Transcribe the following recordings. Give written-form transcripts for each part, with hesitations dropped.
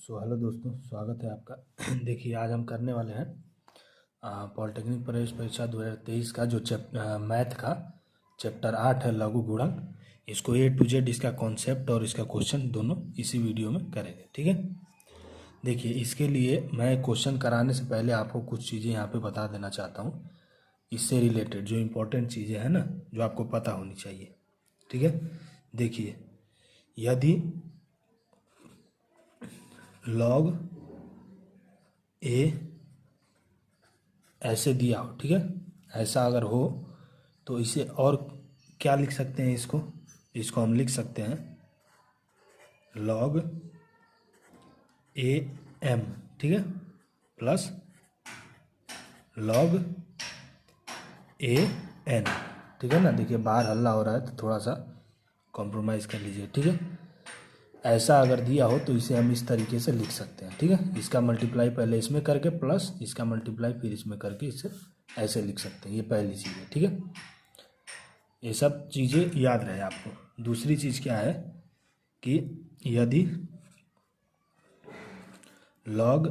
Hello दोस्तों, स्वागत है आपका। देखिए, आज हम करने वाले हैं पॉलिटेक्निक प्रवेश परीक्षा 2023 का जो मैथ का चैप्टर 8 है, लघु गुणक। इसको A to Z इसका कॉन्सेप्ट और इसका क्वेश्चन दोनों इसी वीडियो में करेंगे, ठीक है। देखिए, इसके लिए मैं क्वेश्चन कराने से पहले आपको कुछ चीज़ें यहाँ पे बता देना चाहता हूँ। इससे रिलेटेड जो इम्पोर्टेंट चीज़ें हैं ना, जो आपको पता होनी चाहिए, ठीक है। देखिए, यदि log A ऐसे दिया हो, ठीक है, ऐसा अगर हो तो इसे और क्या लिख सकते हैं, इसको हम लिख सकते हैं log A m, ठीक है, प्लस log A n, ठीक है ना। देखिए, बाहर हल्ला हो रहा है तो थोड़ा सा कॉम्प्रोमाइज़ कर लीजिए, ठीक है। ऐसा अगर दिया हो तो इसे हम इस तरीके से लिख सकते हैं, ठीक है। इसका मल्टीप्लाई पहले इसमें करके प्लस इसका मल्टीप्लाई फिर इसमें करके इसे ऐसे लिख सकते हैं। ये पहली चीज़ है, ठीक है। ये सब चीज़ें याद रहे आपको। दूसरी चीज़ क्या है कि यदि log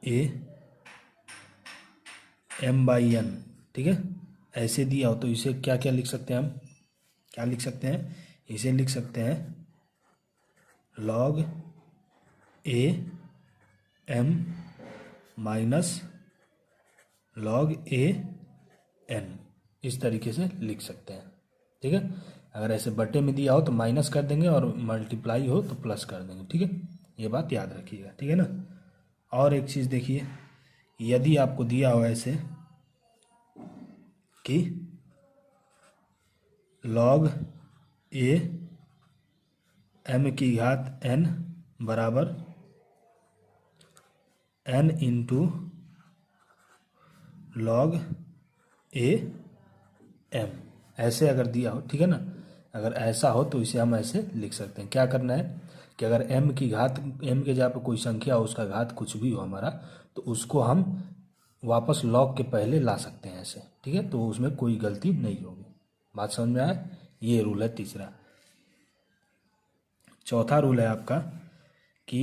A m/n, ठीक है, ऐसे दिया हो तो इसे क्या क्या लिख सकते हैं हम, क्या लिख सकते हैं, इसे लिख सकते हैं log A m minus log A n, इस तरीके से लिख सकते हैं, ठीक है। अगर ऐसे बटे में दिया हो तो माइनस कर देंगे और मल्टीप्लाई हो तो प्लस कर देंगे, ठीक है। ये बात याद रखिएगा, ठीक है ना। और एक चीज़ देखिए, यदि आपको दिया हो ऐसे कि log A m की घात n बराबर n into log A m, ऐसे अगर दिया हो, ठीक है ना। अगर ऐसा हो तो इसे हम ऐसे लिख सकते हैं। क्या करना है कि अगर m की घात, m के जगह पर कोई संख्या हो, उसका घात कुछ भी हो हमारा, तो उसको हम वापस log के पहले ला सकते हैं ऐसे, ठीक है। तो उसमें कोई गलती नहीं होगी। बात समझ में आया। ये रूल है तीसरा। चौथा रूल है आपका कि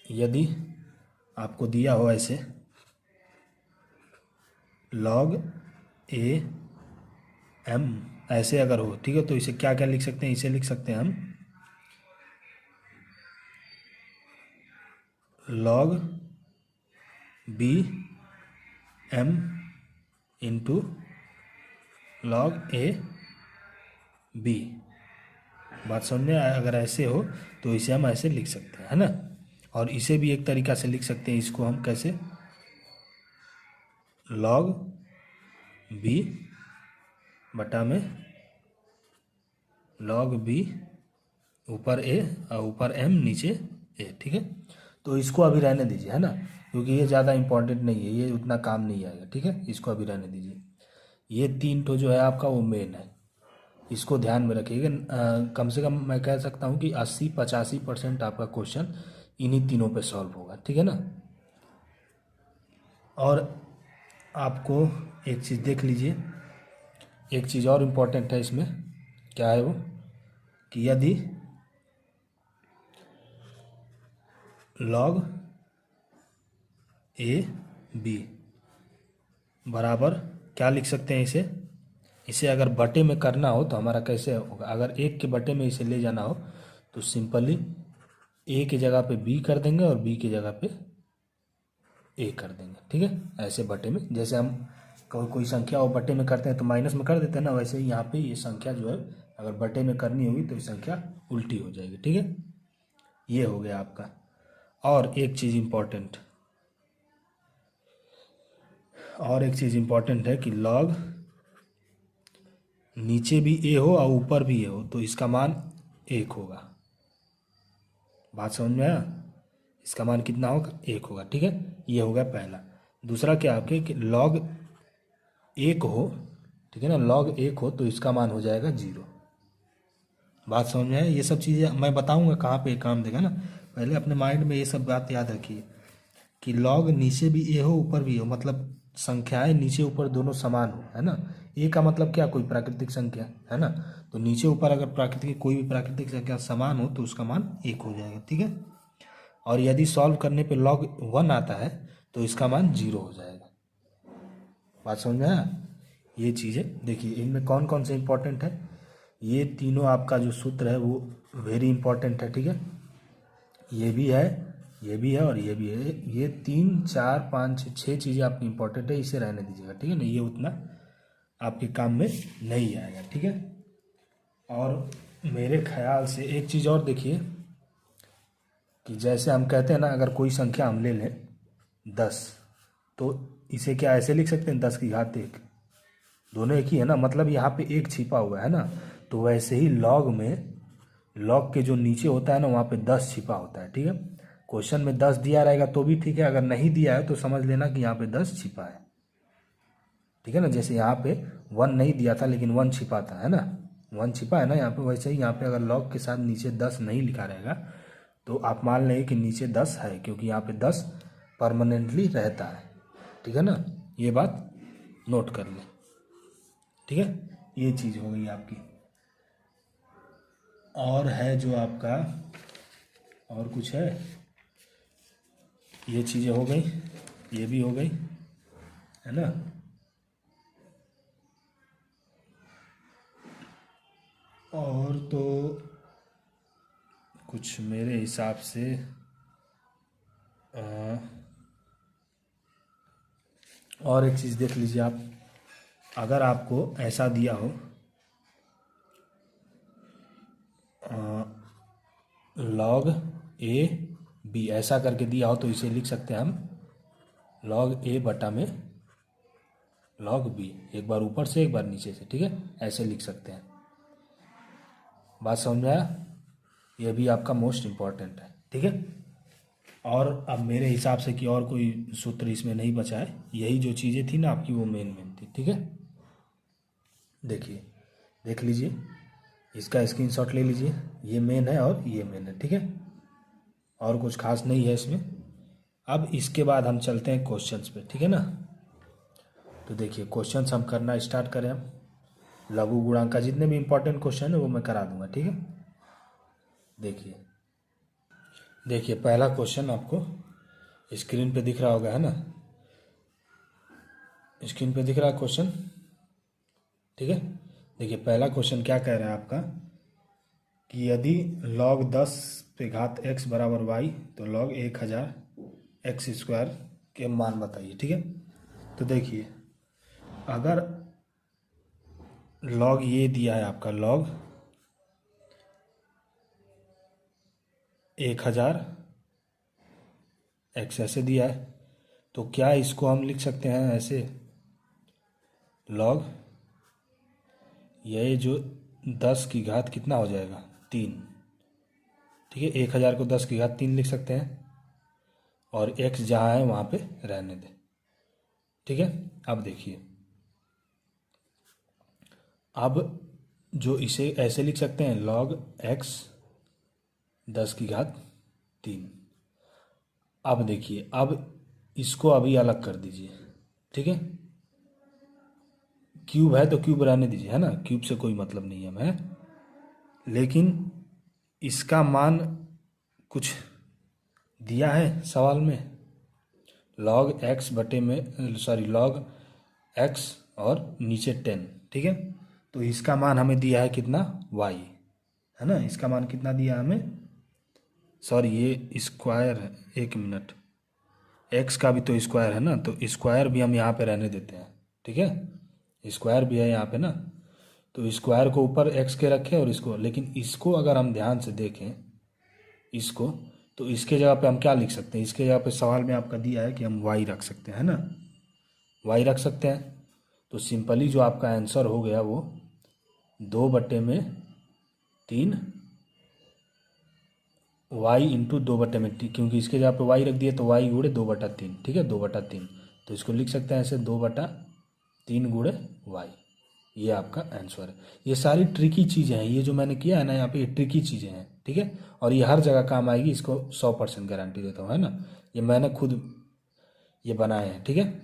यदि आपको दिया हो ऐसे log A m, ऐसे अगर हो, ठीक है, तो इसे क्या क्या लिख सकते हैं, इसे लिख सकते हैं हम log B m into log A B। बात समझ में आया। अगर ऐसे हो तो इसे हम ऐसे लिख सकते हैं, है ना। और इसे भी एक तरीका से लिख सकते हैं। इसको हम कैसे, log B बटा में log B ऊपर A और ऊपर m नीचे A, ठीक है। तो इसको अभी रहने दीजिए, है ना, क्योंकि ये ज़्यादा इम्पोर्टेंट नहीं है, ये उतना काम नहीं आएगा, ठीक है। इसको अभी रहने दीजिए। ये तीन तो जो है आपका वो मेन है, इसको ध्यान में रखिएगा। कम से कम मैं कह सकता हूँ कि 80-85% आपका क्वेश्चन इन्हीं तीनों पे सॉल्व होगा, ठीक है ना। और आपको एक चीज़ देख लीजिए, एक चीज़ और इम्पोर्टेंट है इसमें। क्या है वो कि यदि log A B बराबर क्या लिख सकते हैं इसे अगर बटे में करना हो तो हमारा कैसे होगा। अगर एक के बटे में इसे ले जाना हो तो सिंपली A की जगह पे B कर देंगे और B की जगह पे A कर देंगे, ठीक है। ऐसे बटे में, जैसे हम कोई संख्या वो बटे में करते हैं तो माइनस में कर देते हैं ना, वैसे ही यहाँ पे ये संख्या जो है अगर बटे में करनी होगी तो ये संख्या उल्टी हो जाएगी, ठीक है। ये हो गया आपका। और एक चीज़ इम्पॉर्टेंट है कि log नीचे भी A हो और ऊपर भी A हो तो इसका मान 1 होगा। बात समझ में आया। इसका मान कितना होगा, 1 होगा, ठीक है। ये होगा पहला। दूसरा क्या आपके कि log 1 हो, ठीक है ना, log 1 हो तो इसका मान हो जाएगा 0। बात समझ में आया। ये सब चीज़ें मैं बताऊंगा कहाँ पे काम देगा ना। पहले अपने माइंड में ये सब बात याद रखिए कि log नीचे भी A हो ऊपर भी हो, मतलब संख्याएं नीचे ऊपर दोनों समान हो, है ना। A का मतलब क्या, कोई प्राकृतिक संख्या, है ना। तो नीचे ऊपर अगर कोई भी प्राकृतिक संख्या समान हो तो उसका मान 1 हो जाएगा, ठीक है। और यदि सॉल्व करने पे log 1 आता है तो इसका मान 0 हो जाएगा। बात समझ में आया? ये चीज़ें देखिए, इनमें कौन कौन से इंपॉर्टेंट है, ये तीनों आपका जो सूत्र है वो वेरी इंपॉर्टेंट है, ठीक है। ये भी है, ये भी है और ये भी है। ये 3 4 5 6 चीज़ें आपकी इंपॉर्टेंट है, इसे रहने दीजिएगा, ठीक है ना। ये उतना आपके काम में नहीं आएगा, ठीक है। और मेरे ख्याल से एक चीज़ और देखिए कि जैसे हम कहते हैं ना, अगर कोई संख्या हम ले लें 10, तो इसे क्या ऐसे लिख सकते हैं 10 की घात 1, दोनों एक ही है ना, मतलब यहाँ पे एक छिपा हुआ है ना। तो वैसे ही लॉग में, लॉग के जो नीचे होता है ना वहाँ पे 10 छिपा होता है, ठीक है। क्वेश्चन में 10 दिया रहेगा तो भी ठीक है, अगर नहीं दिया है तो समझ लेना कि यहाँ पे 10 छिपा है, ठीक है ना। जैसे यहाँ पे 1 नहीं दिया था लेकिन 1 छिपा था, है ना, 1 छिपा है ना यहाँ पे, वैसे ही यहाँ पे अगर लॉग के साथ नीचे 10 नहीं लिखा रहेगा तो आप मान लें कि नीचे 10 है, क्योंकि यहाँ पे 10 परमानेंटली रहता है, ठीक है ना। ये बात नोट कर लें, ठीक है। ये चीज़ हो गई आपकी। और है जो आपका, और कुछ है, ये चीज़ें हो गई, ये भी हो गई, है ना। और तो कुछ मेरे हिसाब से और एक चीज़ देख लीजिए आप, अगर आपको ऐसा दिया हो log a b ऐसा करके दिया हो, तो इसे लिख सकते हैं हम log a बटा में log b, एक बार ऊपर से एक बार नीचे से, ठीक है, ऐसे लिख सकते हैं। बात समझ में आया? ये भी आपका मोस्ट इम्पॉर्टेंट है, ठीक है। और अब मेरे हिसाब से कि और कोई सूत्र इसमें नहीं बचा है, यही जो चीज़ें थी ना आपकी वो मेन थी, ठीक है। देखिए, देख लीजिए, इसका स्क्रीनशॉट ले लीजिए, ये मेन है और ये मेन है, ठीक है। और कुछ खास नहीं है इसमें। अब इसके बाद हम चलते हैं क्वेश्चंस पे, ठीक है ना। तो देखिए, क्वेश्चंस हम करना स्टार्ट करें। हम लघु गुणांक का जितने भी इंपॉर्टेंट क्वेश्चन है वो मैं करा दूंगा, ठीक है। देखिए पहला क्वेश्चन आपको स्क्रीन पे दिख रहा होगा, है ना, स्क्रीन पे दिख रहा है क्वेश्चन, ठीक है। देखिए पहला क्वेश्चन क्या कह रहा है आपका कि यदि log 10 पे घात x बराबर y, तो log 1000 x स्क्वायर के मान बताइए, ठीक है। तो देखिए, अगर log ये दिया है आपका log 1000 x ऐसे दिया है, तो क्या इसको हम लिख सकते हैं ऐसे, log ये जो 10 की घात कितना हो जाएगा 3, ठीक है। 1000 को 10 की घात 3 लिख सकते हैं, और x जहाँ है वहाँ पे रहने दें, ठीक है। अब देखिए, अब जो इसे ऐसे लिख सकते हैं log x 10 की घात 3। अब देखिए, अब इसको अभी अलग कर दीजिए, ठीक है। क्यूब है तो क्यूब रहने दीजिए, है ना, क्यूब से कोई मतलब नहीं है हमें, लेकिन इसका मान कुछ दिया है सवाल में, log x बटे में सॉरी log x और नीचे 10, ठीक है। तो इसका मान हमें दिया है कितना y, है ना, इसका मान कितना दिया हमें, सॉरी ये स्क्वायर है, एक मिनट, x का भी तो स्क्वायर है ना, तो स्क्वायर भी हम यहाँ पे रहने देते हैं, ठीक है, स्क्वायर भी है यहाँ पे ना, तो स्क्वायर को ऊपर x के रखें और इसको, लेकिन इसको अगर हम ध्यान से देखें इसको, तो इसके जगह पे हम क्या लिख सकते हैं, इसके जगह पे सवाल में आपका दिया है कि हम y रख सकते हैं, है ना, y रख सकते हैं। तो सिंपली जो आपका आंसर हो गया वो 2/3 y इंटू 2/3, क्योंकि इसके जगह पे y रख दिए तो y गुणे 2/3, ठीक है, 2/3, तो इसको लिख सकते हैं ऐसे 2/3 गुणे y, ये आपका आंसर है। ये सारी ट्रिकी चीज़ें हैं, ये जो मैंने किया है ना यहाँ पे, ये ट्रिकी चीज़ें हैं, ठीक है, और ये हर जगह काम आएगी, इसको 100% गारंटी देता हूँ, है ना, ये मैंने खुद ये बनाए हैं, ठीक है।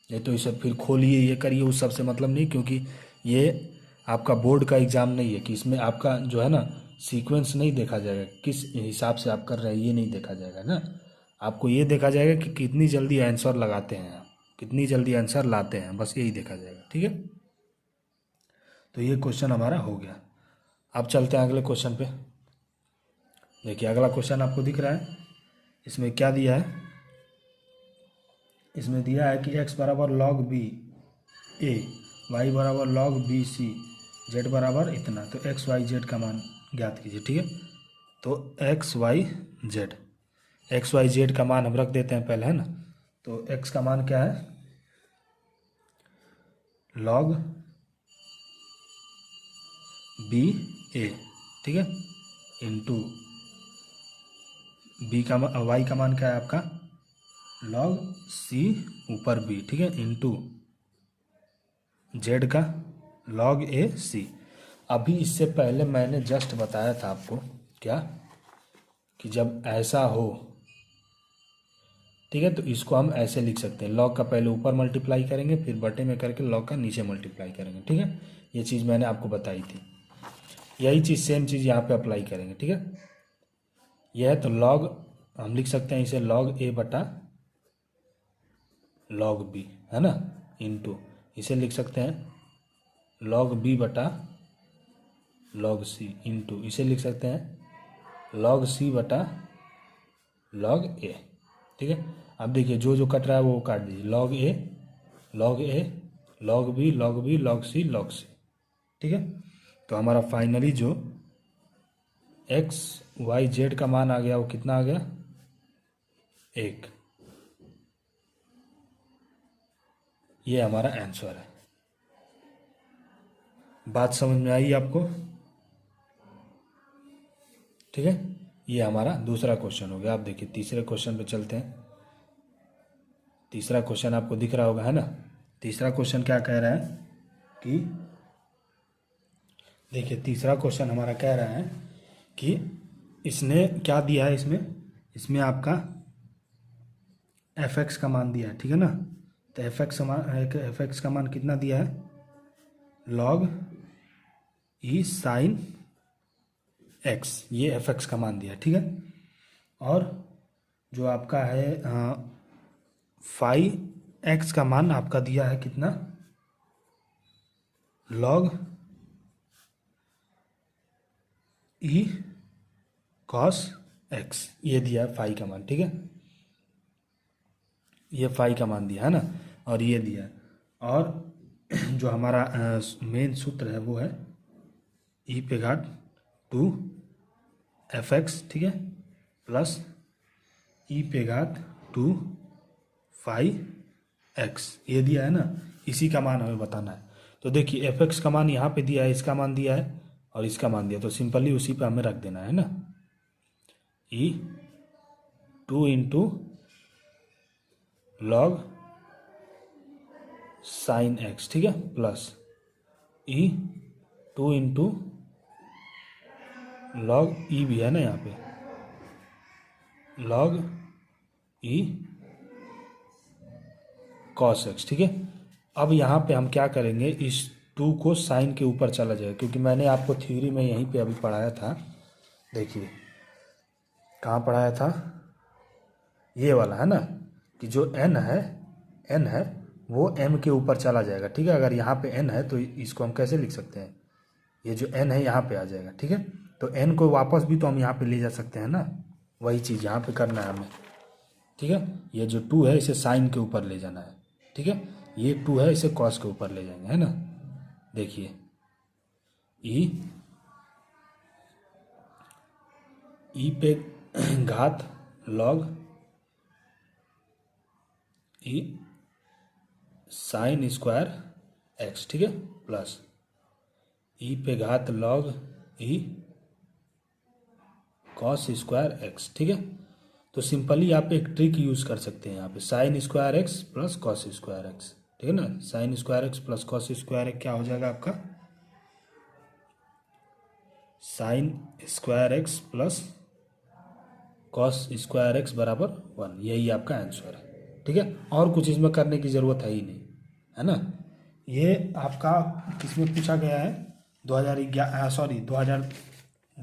ये तो इसे फिर खोलिए ये करिए उस सब से मतलब नहीं, क्योंकि ये आपका बोर्ड का एग्ज़ाम नहीं है कि इसमें आपका जो है ना सीक्वेंस नहीं देखा जाएगा, किस हिसाब से आप कर रहे हैं ये नहीं देखा जाएगा ना, आपको ये देखा जाएगा कि कितनी जल्दी आंसर लगाते हैं आप, कितनी जल्दी आंसर लाते हैं, बस यही देखा जाएगा। ठीक है, तो ये क्वेश्चन हमारा हो गया। अब चलते हैं अगले क्वेश्चन पे। देखिए अगला क्वेश्चन आपको दिख रहा है, इसमें क्या दिया है, इसमें दिया है कि x बराबर log b a, y बराबर log b c, z बराबर इतना, तो x y z का मान ज्ञात कीजिए। ठीक है, तो x y z का मान हम रख देते हैं पहले, है ना। तो x का मान क्या है, log b a, ठीक है, इंटू b का y का मान क्या है आपका, log c ऊपर b, ठीक है, इंटू z का log a c। अभी इससे पहले मैंने जस्ट बताया था आपको क्या, कि जब ऐसा हो, ठीक है, तो इसको हम ऐसे लिख सकते हैं, log का पहले ऊपर मल्टीप्लाई करेंगे, फिर बटे में करके log का नीचे मल्टीप्लाई करेंगे। ठीक है, ये चीज़ मैंने आपको बताई थी, यही चीज़ सेम चीज़ यहाँ पे अप्लाई करेंगे। ठीक है, यह है, तो log हम लिख सकते हैं इसे log a बटा log b, है ना, इंटू इसे लिख सकते हैं log b बटा log c, इंटू इसे लिख सकते हैं log c बटा log a। ठीक है, अब देखिए जो जो कट रहा है वो काट दीजिए, log a log a log b log b log c log c। ठीक है, तो हमारा फाइनली जो x y z का मान आ गया वो कितना आ गया, 1। ये हमारा आंसर है। बात समझ में आई आपको? ठीक है, ये हमारा दूसरा क्वेश्चन हो गया। आप देखिए तीसरे क्वेश्चन पे चलते हैं। तीसरा क्वेश्चन आपको दिख रहा होगा, है ना। तीसरा क्वेश्चन क्या कह रहा है कि, देखिए तीसरा क्वेश्चन हमारा कह रहा है कि इसने क्या दिया है, इसमें आपका fx का मान दिया है, ठीक है ना। तो fx का मान कितना दिया है, log e sin x, ये fx का मान दिया है, ठीक है। और जो आपका है फाई x का मान आपका दिया है कितना, log e cos x, ये दिया है फाई का मान, ठीक है, ये फाई का मान दिया है ना, और ये दिया है। और जो हमारा मेन सूत्र है वो है e पे घात 2fx, ठीक है, प्लस e पे घात 2 फाई x, ये दिया है ना, इसी का मान हमें बताना है। तो देखिए fx का मान यहाँ पे दिया है, इसका मान दिया है और इसका मान दिया, तो सिंपली उसी पे हमें रख देना है ना, e 2 into log sine x, ठीक है, plus e 2 into log e भी है ना यहाँ पे, log e cos x, ठीक है। अब यहाँ पे हम क्या करेंगे, इस 2 को साइन के ऊपर चला जाएगा, क्योंकि मैंने आपको थ्योरी में यहीं पे अभी पढ़ाया था। देखिए कहाँ पढ़ाया था, ये वाला है ना, कि जो n है वो m के ऊपर चला जाएगा, ठीक है। अगर यहाँ पे n है तो इसको हम कैसे लिख सकते हैं, ये जो n है यहाँ पे आ जाएगा, ठीक है। तो n को वापस भी तो हम यहाँ पे ले जा सकते हैं ना, वही चीज़ यहाँ पे करना है हमें, ठीक है। ये जो 2 है इसे साइन के ऊपर ले जाना है, ठीक है। ये 2 है इसे कॉस के ऊपर ले जाएंगे, है ना। देखिए ई पे घात log ई साइन स्क्वायर x, ठीक है, प्लस ई पे घात log E cos square x, ठीक है। तो सिंपली आप एक ट्रिक यूज़ कर सकते हैं यहाँ पे, sine square x plus cos square x, ठीक है ना। Sine square x plus cos square x क्या हो जाएगा आपका, sine square x plus cos square x बराबर 1, यही आपका आंसर है, ठीक है। और कुछ इसमें करने की ज़रूरत है ही नहीं, है ना। ये आपका किसमें पूछा गया है, 2011 सॉरी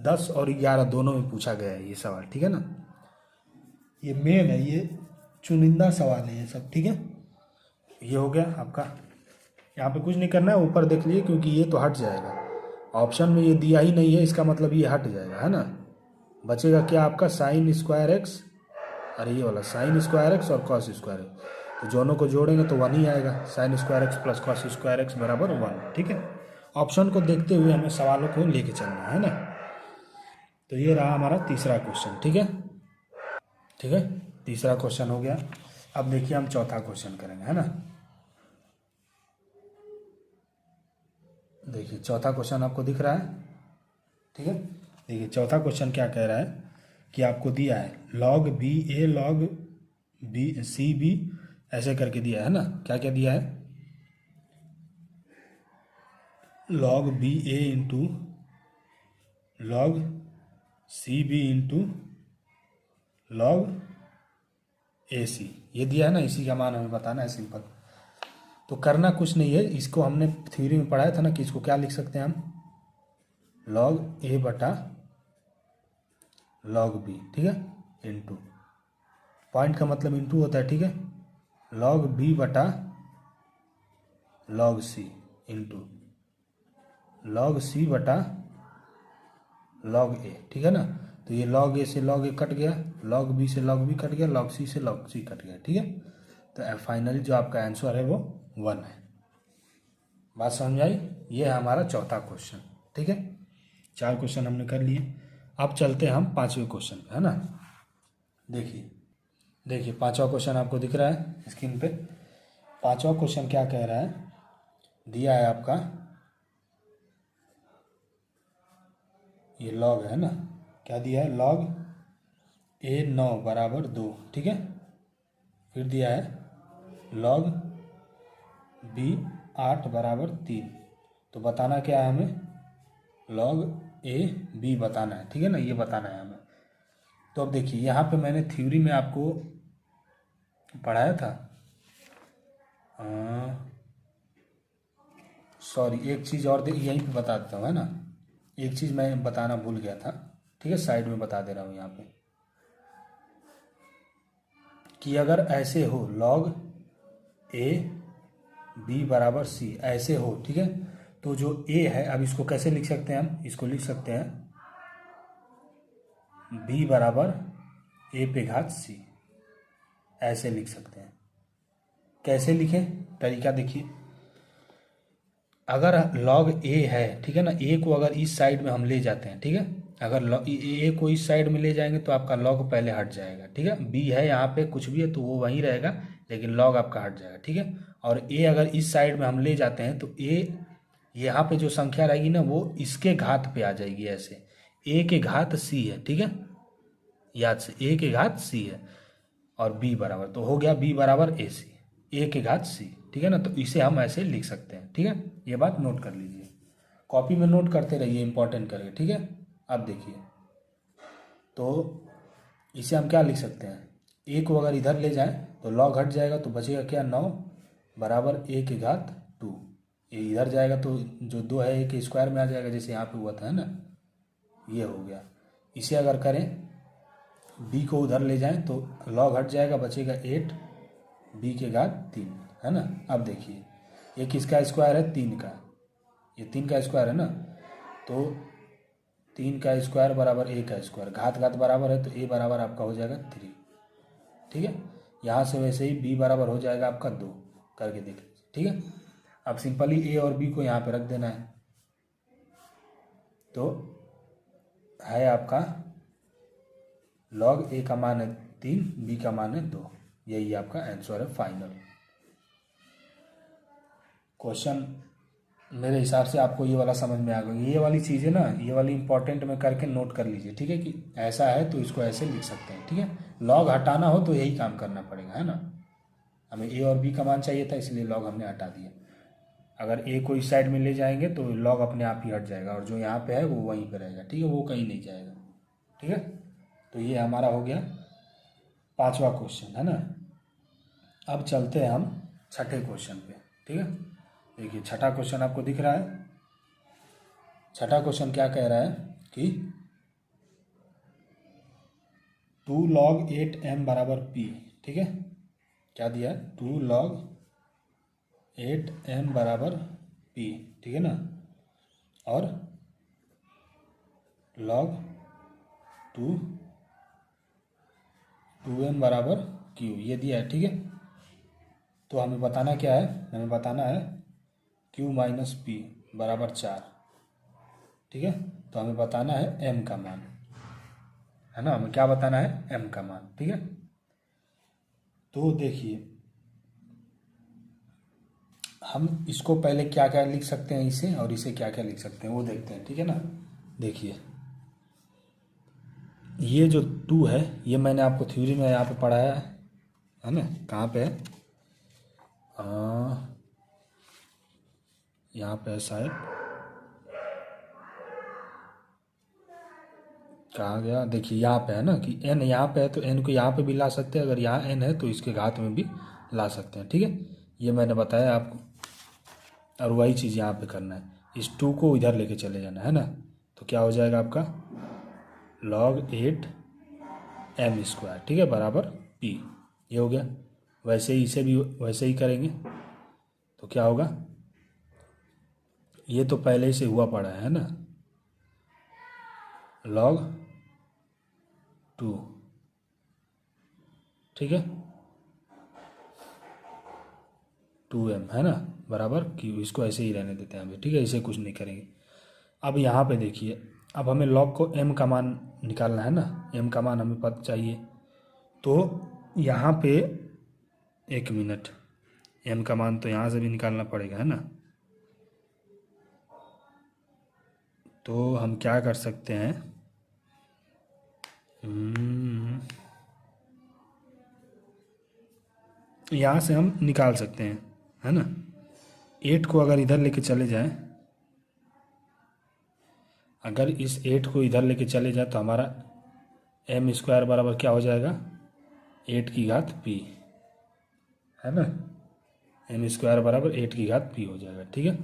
10 और 11 दोनों में पूछा गया है ये सवाल, ठीक है ना। ये मेन है, ये चुनिंदा सवाल है ये सब, ठीक है। ये हो गया आपका, यहाँ पे कुछ नहीं करना है, ऊपर देख लीजिए क्योंकि ये तो हट जाएगा, ऑप्शन में ये दिया ही नहीं है, इसका मतलब ये हट जाएगा, है ना। बचेगा क्या आपका साइन स्क्वायर एक्स, अरे ये वाला साइन स्क्वायर एक्स और कॉस स्क्वायर एक्स, तो दोनों को जोड़ेंगे तो 1 ही आएगा, sine square x plus cos square x बराबर 1, ठीक है। ऑप्शन को देखते हुए हमें सवालों को लेके चलना है ना। तो ये रहा हमारा तीसरा क्वेश्चन, ठीक है, ठीक है, तीसरा क्वेश्चन हो गया। अब देखिए हम चौथा क्वेश्चन करेंगे, है ना। देखिए चौथा क्वेश्चन आपको दिख रहा है, ठीक है। देखिए चौथा क्वेश्चन क्या कह रहा है कि आपको दिया है log बी ए log बी सी बी ऐसे करके दिया है ना। क्या क्या दिया है, log B A into log C B into log A C, ये दिया है ना। इसी का मान हमें बताना है, सिंपल। तो करना कुछ नहीं है, इसको हमने थ्योरी में पढ़ाया था ना कि इसको क्या लिख सकते हैं हम, log ए बटा log बी, ठीक है, इंटू पॉइंट का मतलब इंटू होता है, ठीक है, log बी बटा log सी इंटू log सी बटा log ए, ठीक है ना। तो ये log ए से log ए कट गया, log बी से log बी कट गया, log सी से log सी कट गया, ठीक है। तो फाइनली जो आपका आंसर है वो 1 है। बात समझ आई। ये है हमारा चौथा क्वेश्चन, ठीक है। 4 क्वेश्चन हमने कर लिए। अब चलते हैं हम 5वें क्वेश्चन पे, है ना। देखिए देखिए 5वां क्वेश्चन आपको दिख रहा है स्क्रीन पे। 5वां क्वेश्चन क्या कह रहा है, दिया है आपका ये log है ना, क्या दिया है, log ए 9 बराबर 2, ठीक है। फिर दिया है log बी 8 बराबर 3। तो बताना क्या है हमें, log ए बी बताना है, ठीक है ना, ये बताना है हमें। तो अब देखिए यहाँ पे मैंने थ्योरी में आपको पढ़ाया था, सॉरी एक चीज़ और यहीं पे बता देता हूँ, है ना। एक चीज़ मैं बताना भूल गया था, ठीक है, साइड में बता दे रहा हूँ यहाँ पे, कि अगर ऐसे हो log ए बी बराबर सी ऐसे हो, ठीक है, तो जो ए है, अब इसको कैसे लिख सकते हैं हम, इसको लिख सकते हैं बी बराबर ए पे घात सी, ऐसे लिख सकते हैं। कैसे लिखें, तरीका देखिए। अगर log ए है, ठीक है ना, ए को अगर इस साइड में हम ले जाते हैं, ठीक है, अगर ए को इस साइड में ले जाएंगे तो आपका log पहले हट जाएगा, ठीक है। बी है यहाँ पे कुछ भी है तो वो वहीं रहेगा, लेकिन log आपका हट जाएगा, ठीक है। और ए अगर इस साइड में हम ले जाते हैं तो ए यहाँ पे जो संख्या रहेगी ना वो इसके घात पे आ जाएगी, ऐसे ए के घात सी है, ठीक है, याद से ए के घात सी है, और बी बराबर तो हो गया बी बराबर ए सी, ए के घात सी, ठीक है ना। तो इसे हम ऐसे लिख सकते हैं, ठीक है। ये बात नोट कर लीजिए, कॉपी में नोट करते रहिए इंपॉर्टेंट करके, ठीक है। अब देखिए तो इसे हम क्या लिख सकते हैं, ए को अगर इधर ले जाएं तो log हट जाएगा, तो बचेगा क्या, 9 बराबर ए के घात 2। ये इधर जाएगा तो जो 2 है ए के स्क्वायर में आ जाएगा, जैसे यहाँ पे हुआ था, है ना, ये हो गया। इसे अगर करें बी को उधर ले जाएं तो log हट जाएगा, बचेगा 8 बी के घात 3, है ना। अब देखिए ये किसका स्क्वायर है, 3 का, ये 3 का स्क्वायर है ना, तो 3 का स्क्वायर बराबर ए का स्क्वायर, घात घात बराबर है तो ए बराबर आपका हो जाएगा 3, ठीक है। यहाँ से वैसे ही बी बराबर हो जाएगा आपका 2, करके देख लीजिए, ठीक है। अब सिंपली ए और बी को यहाँ पे रख देना है, तो है आपका log ए का मान है 3, बी का मान है 2, यही आपका आंसर है फाइनल। क्वेश्चन मेरे हिसाब से आपको ये वाला समझ में आ गया। ये वाली चीज़ें ना, ये वाली इंपॉर्टेंट में करके नोट कर लीजिए, ठीक है, कि ऐसा है तो इसको ऐसे लिख सकते हैं, ठीक है। log हटाना हो तो यही काम करना पड़ेगा, है ना। हमें ए और बी का मान चाहिए था इसलिए log हमने हटा दिया। अगर ए को इस साइड में ले जाएंगे तो log अपने आप ही हट जाएगा, और जो यहाँ पे है वो वहीं पे रहेगा, ठीक है, वो कहीं नहीं जाएगा, ठीक है। तो ये हमारा हो गया 5वां क्वेश्चन, है ना। अब चलते हैं हम 6ठे क्वेश्चन पे, ठीक है। देखिए 6ठा क्वेश्चन आपको दिख रहा है। 6ठा क्वेश्चन क्या कह रहा है कि 2 log 8m बराबर p, ठीक है। क्या दिया है? 2 log 8m बराबर p, ठीक है ना। और log 2m बराबर q, ये दिया है, ठीक है। तो हमें बताना क्या है? हमें बताना है q माइनस p बराबर 4, ठीक है। तो हमें बताना है m का मान, है ना। हमें क्या बताना है? m का मान, ठीक है। तो देखिए हम इसको पहले क्या क्या लिख सकते हैं इसे, और इसे क्या क्या लिख सकते हैं वो देखते हैं, ठीक है ना। देखिए ये जो 2 है ये मैंने आपको थ्योरी में यहाँ पे पढ़ाया है ना। कहाँ पे है? यहाँ पे है शायद, कहाँ गया? देखिए यहाँ पे है ना कि n यहाँ पे है, तो n को यहाँ पे भी ला सकते हैं। अगर यहाँ n है तो इसके घात में भी ला सकते हैं, ठीक है। ये मैंने बताया आपको, और वही चीज़ यहाँ पे करना है। इस 2 को इधर लेके चले जाना है ना। तो क्या हो जाएगा आपका? log 8m स्क्वायर, ठीक है, बराबर p। ये हो गया। वैसे ही इसे भी वैसे ही करेंगे तो क्या होगा? ये तो पहले से हुआ पड़ा है ना, log 2, ठीक है, 2m है ना बराबर q। इसको ऐसे ही रहने देते हैं अभी, ठीक है, इसे कुछ नहीं करेंगे। अब यहाँ पे देखिए, अब हमें log को m का मान निकालना है ना, m का मान हमें पता चाहिए। तो यहाँ पे 1 मिनट, m का मान तो यहाँ से भी निकालना पड़ेगा, है ना। तो हम क्या कर सकते हैं, यहाँ से हम निकाल सकते हैं, है ना। 8 को अगर इधर लेके चले जाएं, अगर इस 8 को इधर लेके चले जाए तो हमारा m स्क्वायर बराबर क्या हो जाएगा? 8 की घात p, है ना। m स्क्वायर बराबर 8 की घात p हो जाएगा, ठीक है।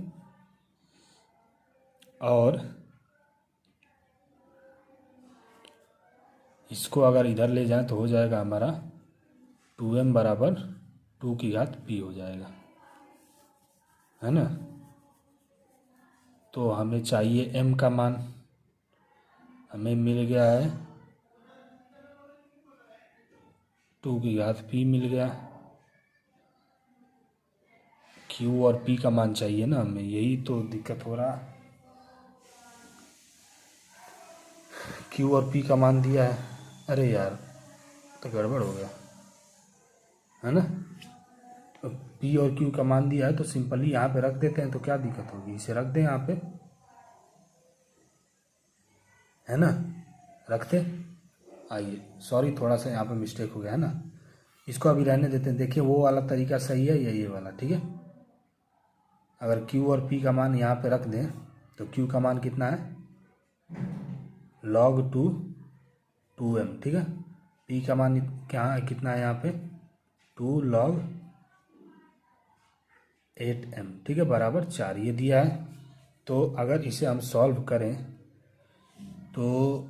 और इसको अगर इधर ले जाएं तो हो जाएगा हमारा 2m बराबर 2 की घात p हो जाएगा, है ना। तो हमें चाहिए m का मान, हमें मिल गया है 2 की घात p मिल गया। q और p का मान चाहिए ना हमें, यही तो दिक्कत हो रहा। q और p का मान दिया है, अरे यार तो गड़बड़ हो गया, है ना। तो p और q का मान दिया है तो सिंपली यहाँ पे रख देते हैं, तो क्या दिक्कत होगी? इसे रख दें यहाँ पे, है ना, रखते। आइए, सॉरी थोड़ा सा यहाँ पे मिस्टेक हो गया, है ना। इसको अभी रहने देते हैं। देखिए वो वाला तरीका सही है या ये वाला, ठीक है। अगर q और p का मान यहाँ पे रख दें तो q का मान कितना है? log 2 2m, ठीक है। p का मान क्या कितना है यहाँ पे? 2 log 8m, ठीक है, बराबर 4, ये दिया है। तो अगर इसे हम सॉल्व करें तो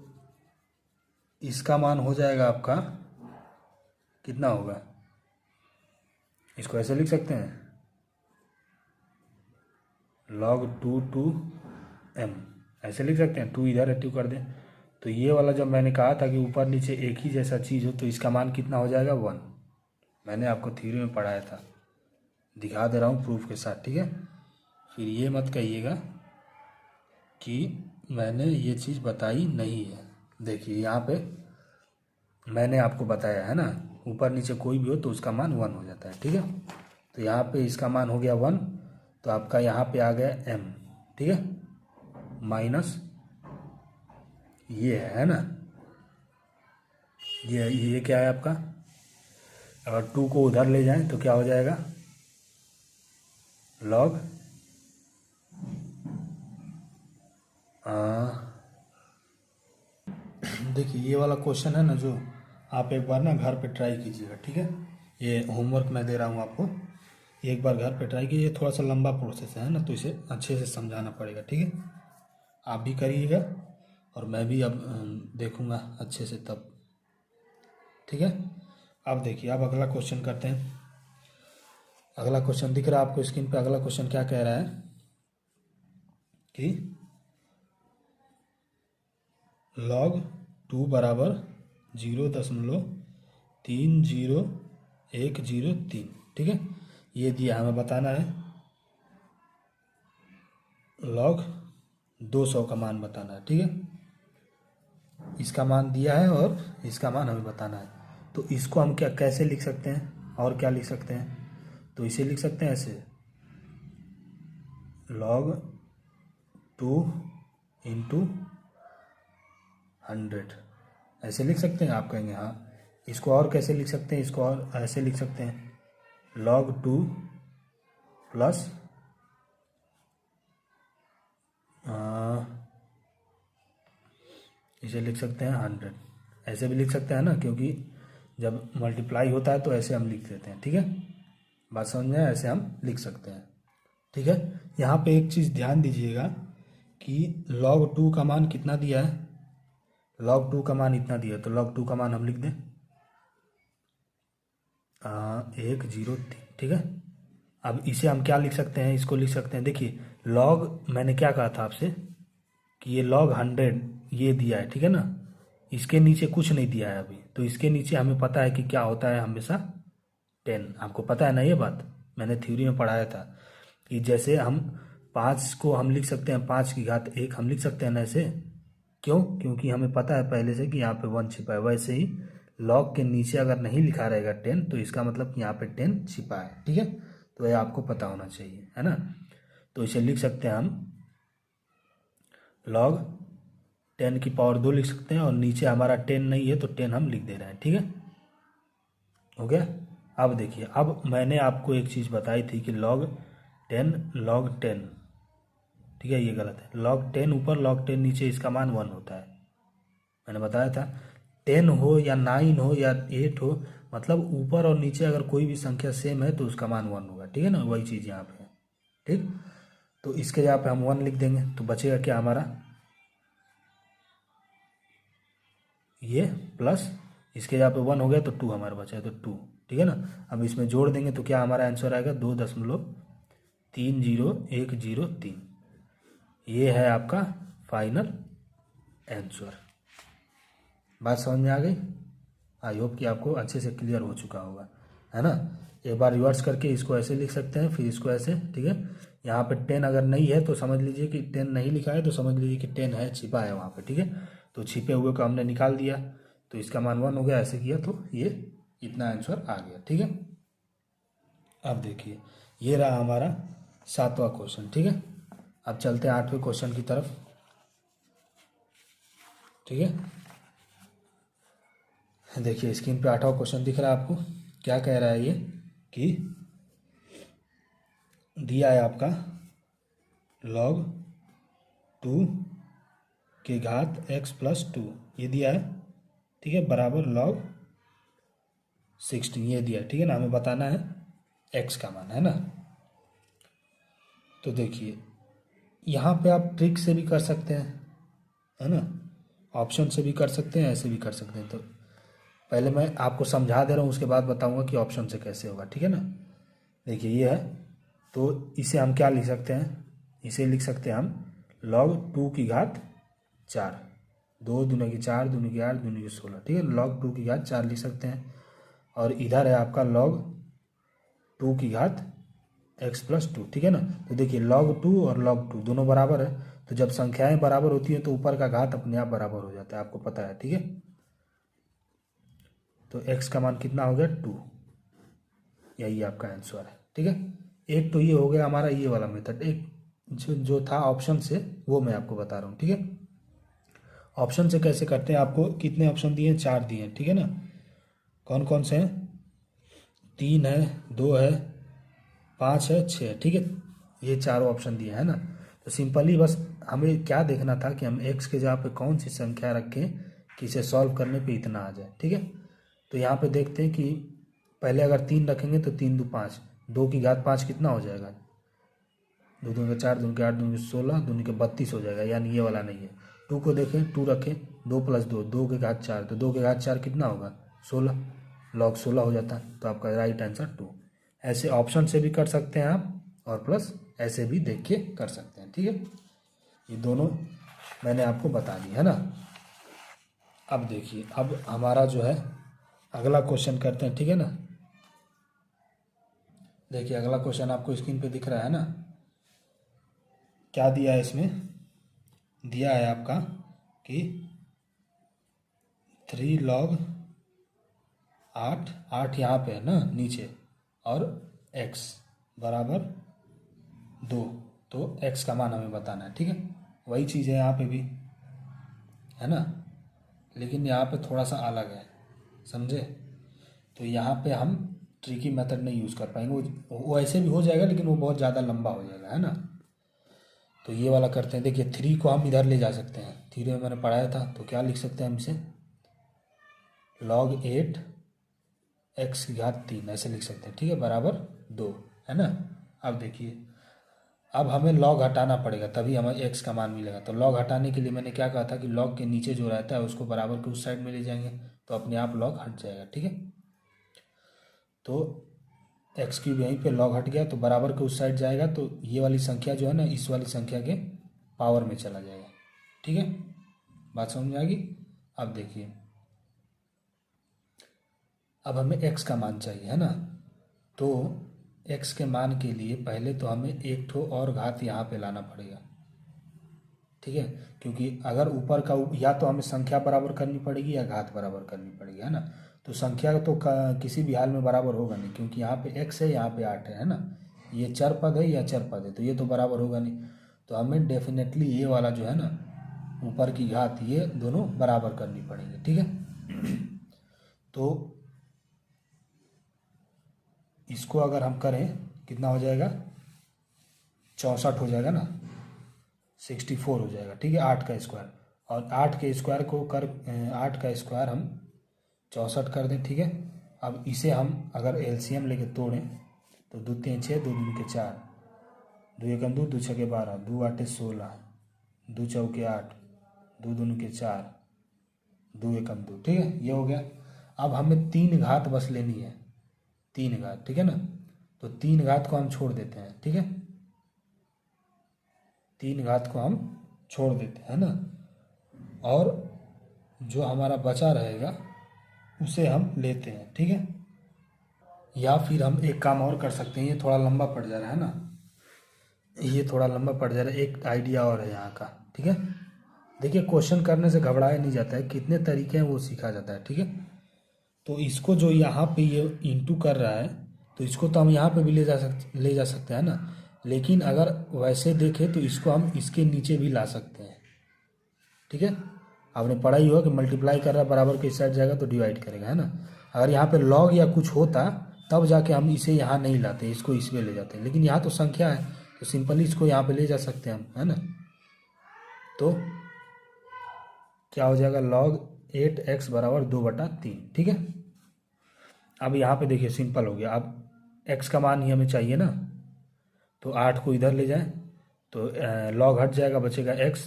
इसका मान हो जाएगा आपका कितना होगा? इसको ऐसे लिख सकते हैं, log 2 2m, ऐसे लिख सकते हैं। 2 इधर है, 2 कर दें तो ये वाला जब मैंने कहा था कि ऊपर नीचे एक ही जैसा चीज़ हो तो इसका मान कितना हो जाएगा? 1। मैंने आपको थ्योरी में पढ़ाया था, दिखा दे रहा हूँ प्रूफ के साथ, ठीक है। फिर ये मत कहिएगा कि मैंने ये चीज़ बताई नहीं है। देखिए यहाँ पे मैंने आपको बताया है ना, ऊपर नीचे कोई भी हो तो उसका मान 1 हो जाता है, ठीक है। तो यहाँ पे इसका मान हो गया 1, तो आपका यहाँ पे आ गया m, ठीक है, माइनस ये है ना, ये क्या है आपका? अगर 2 को उधर ले जाएं तो क्या हो जाएगा? log देखिए ये वाला क्वेश्चन है ना, जो आप एक बार ना घर पे ट्राई कीजिएगा, ठीक है। ये होमवर्क मैं दे रहा हूँ आपको, एक बार घर पे ट्राई कीजिए। थोड़ा सा लंबा प्रोसेस है ना, तो इसे अच्छे से समझाना पड़ेगा, ठीक है। आप भी करिएगा और मैं भी अब देखूँगा अच्छे से तब। ठीक है। अब देखिए, अब अगला क्वेश्चन करते हैं। अगला क्वेश्चन दिख रहा है आपको स्क्रीन पे। अगला क्वेश्चन क्या कह रहा है कि log 2 बराबर 0.301003, ठीक है। ये दिया, हमें बताना है log 200 का मान बताना है, ठीक है। इसका मान दिया है और इसका मान हमें बताना है। तो इसको हम क्या कैसे लिख सकते हैं और क्या लिख सकते हैं? तो इसे लिख सकते हैं ऐसे, log 2 इंटू 100, ऐसे लिख सकते हैं। आप कहेंगे हाँ। इसको और कैसे लिख सकते हैं? इसको और ऐसे लिख सकते हैं, log 2 प्लस इसे लिख सकते हैं 100, ऐसे भी लिख सकते हैं ना, क्योंकि जब मल्टीप्लाई होता है तो ऐसे हम लिख देते हैं, ठीक है। बात समझ में आया? ऐसे हम लिख सकते हैं, ठीक है। यहाँ पे एक चीज़ ध्यान दीजिएगा कि log 2 का मान कितना दिया है? log 2 का मान इतना दिया है, तो log 2 का मान हम लिख दें 103, ठीक है। अब इसे हम क्या लिख सकते हैं? इसको लिख सकते हैं, देखिए log, मैंने क्या कहा था आपसे कि ये log 100 ये दिया है, ठीक है ना। इसके नीचे कुछ नहीं दिया है अभी, तो इसके नीचे हमें पता है कि क्या होता है हमेशा 10। आपको पता है ना ये बात, मैंने थ्योरी में पढ़ाया था कि जैसे हम 5 को हम लिख सकते हैं 5 की घात 1, हम लिख सकते हैं ना ऐसे। क्यों? क्योंकि हमें पता है पहले से कि यहाँ पे 1 छिपा है। वैसे ही log के नीचे अगर नहीं लिखा रहेगा 10, तो इसका मतलब कि यहाँ पे 10 छिपा है, ठीक है। तो ये आपको पता होना चाहिए, है ना। तो इसे लिख सकते हैं हम log 10 की पावर 2 लिख सकते हैं, और नीचे हमारा 10 नहीं है तो 10 हम लिख दे रहे हैं, ठीक है। हो गया। अब देखिए, अब मैंने आपको एक चीज़ बताई थी कि log 10, ठीक है, ये गलत है। log 10 ऊपर, log 10 नीचे, इसका मान 1 होता है। मैंने बताया था 10 हो या 9 हो या 8 हो, मतलब ऊपर और नीचे अगर कोई भी संख्या सेम है तो उसका मान 1 होगा, ठीक है ना। वही चीज़ यहाँ पे है, ठीक। तो इसके जगह पे हम 1 लिख देंगे, तो बचेगा क्या हमारा, ये प्लस इसके जगह पे 1 हो गया तो 2 हमारा बचा है, तो 2, ठीक है ना। अब इसमें जोड़ देंगे तो क्या हमारा आंसर आएगा 2.30103। ये है आपका फाइनल आंसर। बात समझ में आ गई? आई होप कि आपको अच्छे से क्लियर हो चुका होगा, है ना। एक बार रिवर्स करके इसको ऐसे लिख सकते हैं, फिर इसको ऐसे, ठीक है। यहाँ पे 10 अगर नहीं है तो समझ लीजिए कि 10 नहीं लिखा है, तो समझ लीजिए कि 10 है, छिपा है वहाँ पे, ठीक है। तो छिपे हुए को हमने निकाल दिया, तो इसका मान 1 हो गया। ऐसे किया तो ये इतना आंसर आ गया, ठीक है। अब देखिए, ये रहा हमारा 7वां क्वेश्चन, ठीक है। अब चलते हैं 8वें क्वेश्चन की तरफ, ठीक है। देखिए स्क्रीन पे 8वां क्वेश्चन दिख रहा है आपको। क्या कह रहा है ये कि दिया है आपका log 2 की घात x प्लस 2, ये दिया है, ठीक है, बराबर log 16, ये दिया है, ठीक है ना। हमें बताना है x का मान, है ना। तो देखिए, यहाँ पे आप ट्रिक से भी कर सकते हैं, है ना, ऑप्शन से भी कर सकते हैं, ऐसे भी कर सकते हैं। तो पहले मैं आपको समझा दे रहा हूँ, उसके बाद बताऊँगा कि ऑप्शन से कैसे होगा, ठीक है ना। देखिए ये है, तो इसे हम क्या लिख सकते हैं? इसे लिख सकते हैं हम log 2 की घात 4, 2 दूनी की 4, दूनी की 8, दूनी की 16, ठीक है। log 2 की घात 4 लिख सकते हैं। और इधर है आपका log 2 की घात x प्लस 2, ठीक है ना। तो देखिए log 2 और log 2 दोनों बराबर है, तो जब संख्याएं बराबर होती हैं तो ऊपर का घात अपने आप बराबर हो जाता है, आपको पता है, ठीक है। तो x का मान कितना हो गया 2, यही आपका आंसर है, ठीक है। एक तो ये हो गया हमारा ये वाला मेथड। एक जो था ऑप्शन से, वो मैं आपको बता रहा हूँ, ठीक है। ऑप्शन से कैसे करते हैं? आपको कितने ऑप्शन दिए हैं? 4 दिए हैं, ठीक है ना। कौन कौन से हैं? 3 है, 2 है, 5 है, 6 है, ठीक है। ये चारों ऑप्शन दिए हैं ना। तो सिंपली बस हमें क्या देखना था कि हम x के जगह पे कौन सी संख्या रखें कि इसे सॉल्व करने पे इतना आ जाए, ठीक है। तो यहाँ पे देखते हैं कि पहले अगर 3 रखेंगे तो 3 2 5, 2 की घात 5 कितना हो जाएगा? 2 दूनी का 4, दूनी का 8, दूनी का 16, दूनी का 32 हो जाएगा, यानी ये वाला नहीं है। 2 को देखें, 2 रखें, 2 प्लस 2, 2 के घात 4, तो 2 के घात 4 कितना होगा? 16, log 16 हो जाता है। तो आपका राइट आंसर 2। ऐसे ऑप्शन से भी कर सकते हैं आप, और प्लस ऐसे भी देख के कर सकते हैं, ठीक है। ये दोनों मैंने आपको बता दी है ना। अब देखिए, अब हमारा जो है अगला क्वेश्चन करते हैं, ठीक है ना। देखिए अगला क्वेश्चन आपको स्क्रीन पे दिख रहा है ना। क्या दिया है इसमें, दिया है आपका कि 3 log 8 यहाँ पे है ना नीचे, और x बराबर 2। तो x का मान हमें बताना है, ठीक है। वही चीज़ है यहाँ पे भी, है ना, लेकिन यहाँ पे थोड़ा सा अलग है, समझे। तो यहाँ पे हम ट्रिकी मेथड नहीं यूज़ कर पाएंगे, वो ऐसे भी हो जाएगा लेकिन वो बहुत ज़्यादा लंबा हो जाएगा, है ना। तो ये वाला करते हैं। देखिए 3 को हम इधर ले जा सकते हैं, 3 में मैंने पढ़ाया था। तो क्या लिख सकते हैं हम इसे, log 8 x की घात 3 ऐसे लिख सकते हैं, ठीक है, बराबर 2, है ना। अब देखिए, अब हमें log हटाना पड़ेगा तभी हमें x का मान मिलेगा। तो log हटाने के लिए मैंने क्या कहा था कि log के नीचे जो रहता है उसको बराबर के उस साइड में ले जाएंगे, तो अपने आप log हट जाएगा, ठीक है। तो एक्स क्यूब यहीं पे log हट गया, तो बराबर के उस साइड जाएगा, तो ये वाली संख्या जो है ना इस वाली संख्या के पावर में चला जाएगा, ठीक है। बात समझ में आ गई। अब देखिए, अब हमें x का मान चाहिए, है ना। तो x के मान के लिए पहले तो हमें एक ठो और घात यहाँ पे लाना पड़ेगा, ठीक है। क्योंकि अगर ऊपर का या तो हमें संख्या बराबर करनी पड़ेगी या घात बराबर करनी पड़ेगी, है ना। तो संख्या तो किसी भी हाल में बराबर होगा नहीं, क्योंकि यहाँ पे x है, यहाँ पे 8 है ना। ये चर पद है या चर पद है, तो ये तो बराबर होगा नहीं। तो हमें डेफिनेटली ये वाला जो है ना ऊपर की घात, ये दोनों बराबर करनी पड़ेगी, ठीक है। तो इसको अगर हम करें कितना हो जाएगा, 64 हो जाएगा ना, 64 हो जाएगा, ठीक है। 8 का स्क्वायर, और 8 के स्क्वायर को कर 8 का स्क्वायर हम 64 कर दें, ठीक है। अब इसे हम अगर एलसीएम लेके तोड़ें तो 2 3 6, 2 दूनी के 4, 2 एकम 2, 2 छके 12, 2 8 16, 2 चौके 8, 2 दूनी के 4, 2 एकम 2, ठीक है, ये हो गया। अब हमें 3 घात बस लेनी है, 3 घात, ठीक है ना। तो 3 घात को हम छोड़ देते हैं, ठीक है, 3 घात को हम छोड़ देते हैं ना, और जो हमारा बचा रहेगा उसे हम लेते हैं, ठीक है। या फिर हम एक काम और कर सकते हैं, ये थोड़ा लंबा पड़ जा रहा है ना, ये थोड़ा लंबा पड़ जा रहा है। एक आइडिया और है यहाँ का, ठीक है। देखिए क्वेश्चन करने से घबराया नहीं जाता है, कितने तरीके हैं वो सीखा जाता है, ठीक है। तो इसको जो यहाँ पे ये इंटू कर रहा है, तो इसको तो हम यहाँ पे भी ले जा सकते हैं ना। लेकिन अगर वैसे देखें तो इसको हम इसके नीचे भी ला सकते हैं, ठीक है। आपने पढ़ा ही होगा कि मल्टीप्लाई कर रहा है बराबर के इस साइड जाएगा तो डिवाइड करेगा, है ना। अगर यहाँ पे लॉग या कुछ होता तब जाके हम इसे यहाँ नहीं लाते, इसको इसमें ले जाते हैं। लेकिन यहाँ तो संख्या है तो सिंपली इसको यहाँ पे ले जा सकते हैं हम, है ना। तो क्या हो जाएगा, log 8x बराबर 2/3, ठीक है। अब यहाँ पे देखिए सिंपल हो गया। अब x का मान ही हमें चाहिए ना, तो 8 को इधर ले जाएं तो log हट जाएगा, बचेगा x,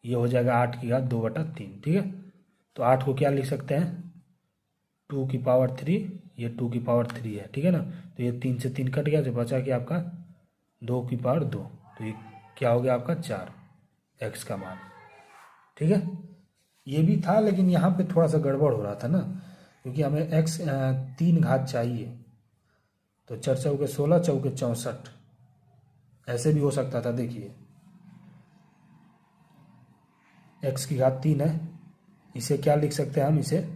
ये हो जाएगा 8 की घात 2/3, ठीक है। तो 8 को क्या लिख सकते हैं, 2 की पावर 3, ये 2 की पावर 3 है, ठीक है ना। तो ये 3 से 3 कट गया, तो बचा कि आपका 2 की पावर 2, तो ये क्या हो गया आपका 4 x का मान, ठीक है। ये भी था लेकिन यहाँ पे थोड़ा सा गड़बड़ हो रहा था ना, क्योंकि हमें x 3 घात चाहिए। तो 4 चौके 16, चौके 64, ऐसे भी हो सकता था। देखिए x की घात 3 है, इसे क्या लिख सकते हैं हम, इसे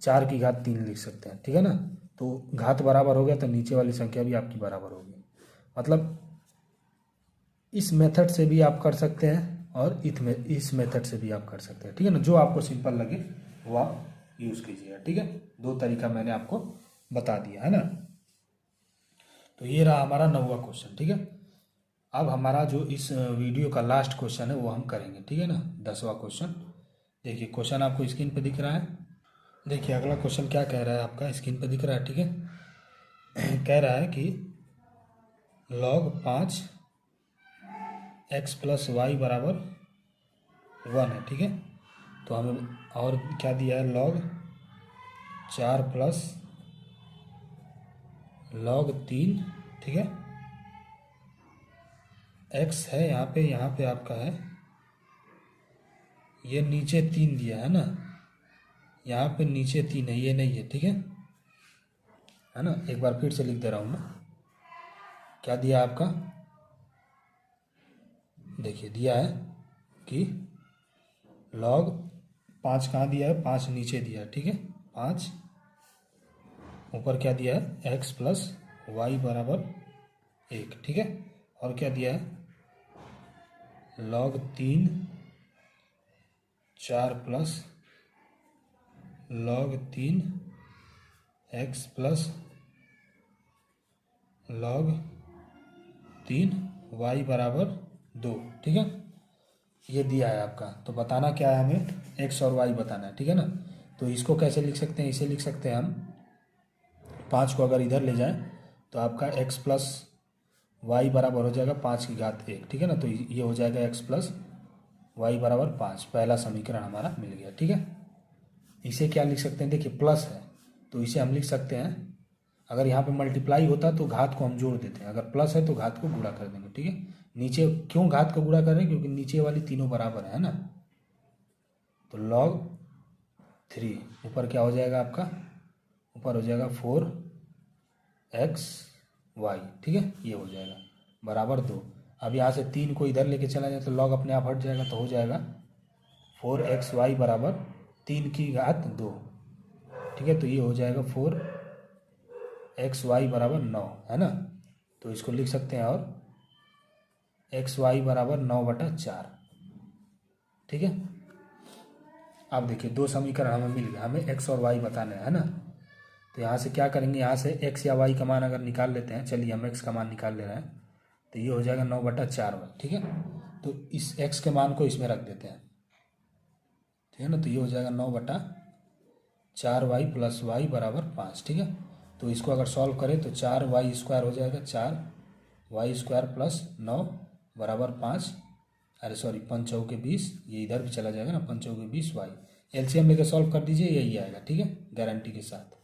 4 की घात 3 लिख सकते हैं, ठीक है ना। तो घात बराबर हो गया तो नीचे वाली संख्या भी आपकी बराबर होगी। मतलब इस मेथड से भी आप कर सकते हैं और इस मेथड से भी आप कर सकते हैं, ठीक है ना। जो आपको सिंपल लगे वो आप यूज़ कीजिएगा, ठीक है। 2 तरीका मैंने आपको बता दिया, है ना। तो ये रहा हमारा 9वां क्वेश्चन, ठीक है। अब हमारा जो इस वीडियो का लास्ट क्वेश्चन है वो हम करेंगे, ठीक है ना, 10वां क्वेश्चन। देखिए क्वेश्चन आपको स्क्रीन पे दिख रहा है। देखिए अगला क्वेश्चन क्या कह रहा है, आपका स्क्रीन पे दिख रहा है, ठीक है। कह रहा है कि log 5 x + y बराबर 1 है, ठीक है। तो हमें और क्या दिया है, log 4 प्लस log 3, ठीक है। x है यहाँ पे आपका है, ये नीचे 3 दिया है ना, यहाँ पे नीचे 3 है, ये नहीं है, ठीक है ना। एक बार फिर से लिख दे रहा हूँ मैं, क्या दिया आपका, देखिए दिया है कि log 5 कहाँ दिया है, 5 नीचे दिया है, ठीक है। 5 ऊपर क्या दिया है, x प्लस वाई बराबर 1, ठीक है। और क्या दिया है, log 3 4 plus log 3 x plus log 3 y बराबर 2, ठीक है। ये दिया है आपका, तो बताना क्या है हमें, x और y बताना है, ठीक है ना। तो इसको कैसे लिख सकते हैं, इसे लिख सकते हैं हम, 5 को अगर इधर ले जाएं तो आपका x प्लस वाई बराबर हो जाएगा 5 की घात 1, ठीक है ना। तो ये हो जाएगा x प्लस वाई बराबर 5, पहला समीकरण हमारा मिल गया, ठीक है। इसे क्या लिख सकते हैं, देखिए प्लस है तो इसे हम लिख सकते हैं, अगर यहाँ पे मल्टीप्लाई होता तो घात को हम जोड़ देते हैं, अगर प्लस है तो घात को गुणा कर देंगे, ठीक है। नीचे क्यों घात को गुणा कर रहे हैं, क्योंकि नीचे वाली तीनों बराबर है ना। तो log 3 ऊपर क्या हो जाएगा आपका, ऊपर हो जाएगा 4x y, ठीक है, ये हो जाएगा बराबर 2। अब यहाँ से 3 को इधर लेके चला जाए तो log अपने आप हट जाएगा, तो हो जाएगा 4xy बराबर 3 की घात 2, ठीक है। तो ये हो जाएगा 4xy बराबर 9, है ना। तो इसको लिख सकते हैं, और xy बराबर 9/4, ठीक है। अब देखिए 2 समीकरण हमें मिल गया, हमें x और y बताने है ना। तो यहाँ से क्या करेंगे, यहाँ से x या y का मान अगर निकाल लेते हैं, चलिए हम x का मान निकाल ले रहे हैं, तो ये हो जाएगा 9/4y, ठीक है। तो इस x के मान को इसमें रख देते हैं, ठीक है ना। तो ये हो जाएगा 9/4y प्लस y बराबर 5, ठीक है। तो इसको अगर सॉल्व करें तो 4y² हो जाएगा, 4y² प्लस 9 बराबर 5, अरे सॉरी 5 चौके 20, ये इधर भी चला जाएगा ना, 5 चौके 20y, एलसीएम लेके सॉल्व कर दीजिए, यही आएगा, ठीक है, गारंटी के साथ।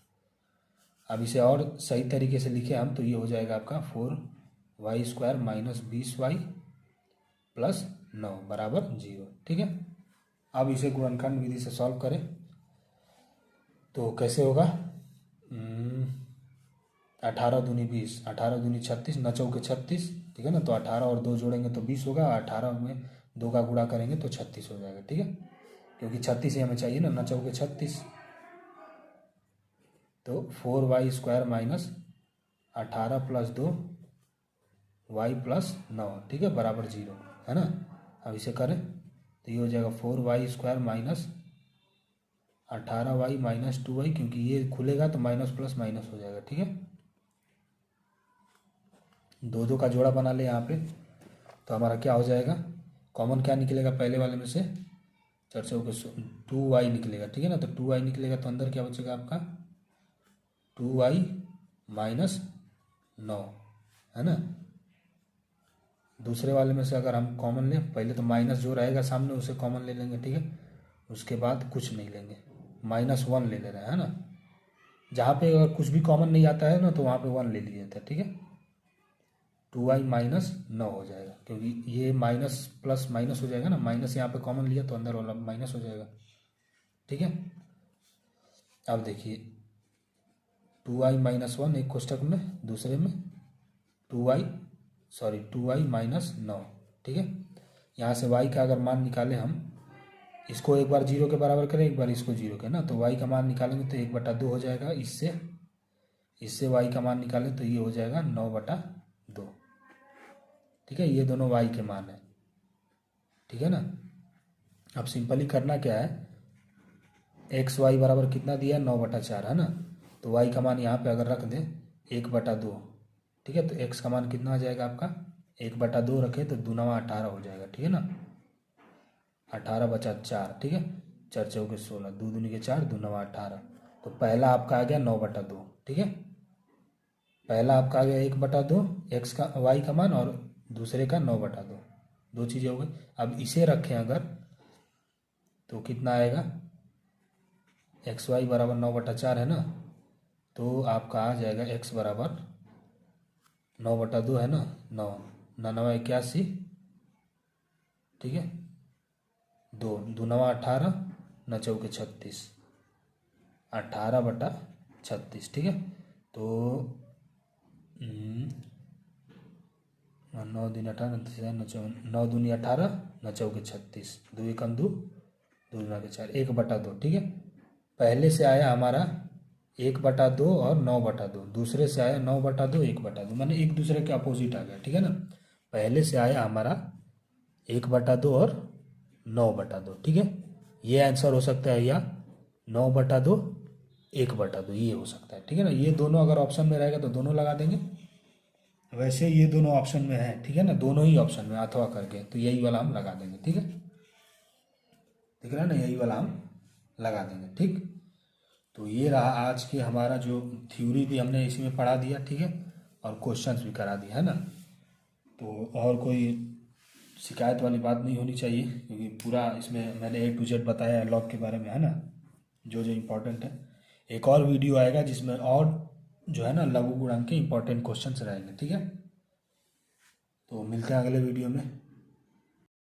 अब इसे और सही तरीके से लिखे हम, तो ये हो जाएगा आपका 4y² माइनस 20y प्लस 9 बराबर 0, ठीक है। अब इसे गुणनखंड विधि से सॉल्व करें तो कैसे होगा, 18 दूनी 20, 18 दूनी 36, 9 चौके 36, ठीक है ना। तो 18 और 2 जोड़ेंगे तो 20 होगा, 18 में 2 का गुणा करेंगे तो 36 हो जाएगा, ठीक है, क्योंकि 36 ही हमें चाहिए ना, 9 चौके 36। तो 4y² minus 18 plus 2 y plus 9, ठीक है, बराबर 0, है ना। अब इसे करें तो ये हो जाएगा 4y² minus 18y minus 2y, क्योंकि ये खुलेगा तो माइनस प्लस माइनस हो जाएगा, ठीक है। 2 का जोड़ा बना ले यहाँ पे, तो हमारा क्या हो जाएगा, कॉमन क्या निकलेगा पहले वाले में से, 4 चौके 2y निकलेगा, ठीक है ना। तो 2y निकलेगा तो अंदर क्या बचेगा आपका, 2y माइनस 9, है ना। दूसरे वाले में से अगर हम कॉमन लें, पहले तो माइनस जो रहेगा सामने उसे कॉमन ले लेंगे, ठीक है, उसके बाद कुछ नहीं लेंगे, -1 ले रहे हैं, है ना। जहाँ पे अगर कुछ भी कॉमन नहीं आता है ना तो वहाँ पे 1 ले लिया जाता है, ठीक है। 2y माइनस 9 हो जाएगा, क्योंकि ये माइनस प्लस माइनस हो जाएगा ना, माइनस यहाँ पे कॉमन लिया तो अंदर वाला माइनस हो जाएगा, ठीक है। अब देखिए 2y माइनस 1 एक कोष्टक में, दूसरे में 2y माइनस 9, ठीक है। यहाँ से y का अगर मान निकालें हम, इसको एक बार 0 के बराबर करें, एक बार इसको 0 के ना, तो y का मान निकालेंगे तो 1/2 हो जाएगा, इससे y का मान निकालें तो ये हो जाएगा 9/2, ठीक है। ये दोनों y के मान है, ठीक है ना। अब सिंपली करना क्या है, एक्स वाई बराबर कितना दिया है, 9/4, है ना। तो y का मान यहाँ पे अगर रख दें 1/2, ठीक है, तो x का मान कितना आ जाएगा आपका, 1/2 रखें तो 2 9 18 हो जाएगा, ठीक है ना। 18 बचा 4, ठीक है, 4 चौके 16, 2 दूनी के 4, 2 9 18। तो पहला आपका आ गया 9/2, ठीक है। पहला आपका आ गया 1/2 x का y का मान, और दूसरे का 9/2, 2 चीज़ें हो गई। अब इसे रखें अगर तो कितना आएगा, एक्स वाई बराबर 9/4 है ना, तो आपका आ जाएगा x बराबर 9/2 है ना, 9 9 81, ठीक है, 2 2 9 18, 9 चौके 36, 18/36, ठीक है। तो 9 दूनी 18, 9 दूनी 18, 9 चौके 36, 2 एकम 2, 2 दूना के 4, 1/2, ठीक है। पहले से आया हमारा 1/2 और 9/2, दूसरे से आया 9/2 1/2, मैंने एक दूसरे के अपोजिट आ गया, ठीक है ना। पहले से आया हमारा 1/2 और 9/2, ठीक है। ये आंसर हो सकता है या 9/2 1/2, ये हो सकता है, ठीक है ना। ये दोनों अगर ऑप्शन में रहेगा तो दोनों लगा देंगे, वैसे ये दोनों ऑप्शन में है, ठीक है ना, दोनों ही ऑप्शन में अथवा करके, तो यही वाला हम लगा देंगे, ठीक है, दिख रहा है ना, यही वाला हम लगा देंगे, ठीक। तो ये रहा आज के हमारा जो थ्योरी भी हमने इसी में पढ़ा दिया, ठीक है, और क्वेश्चंस भी करा दिया है ना। तो और कोई शिकायत वाली बात नहीं होनी चाहिए, क्योंकि पूरा इसमें मैंने A to Z बताया है लॉग के बारे में, है ना, जो जो इम्पोर्टेंट है। एक और वीडियो आएगा जिसमें और जो है ना लघु गुणांक के इम्पोर्टेंट क्वेश्चंस रहेंगे, ठीक है। तो मिलते हैं अगले वीडियो में।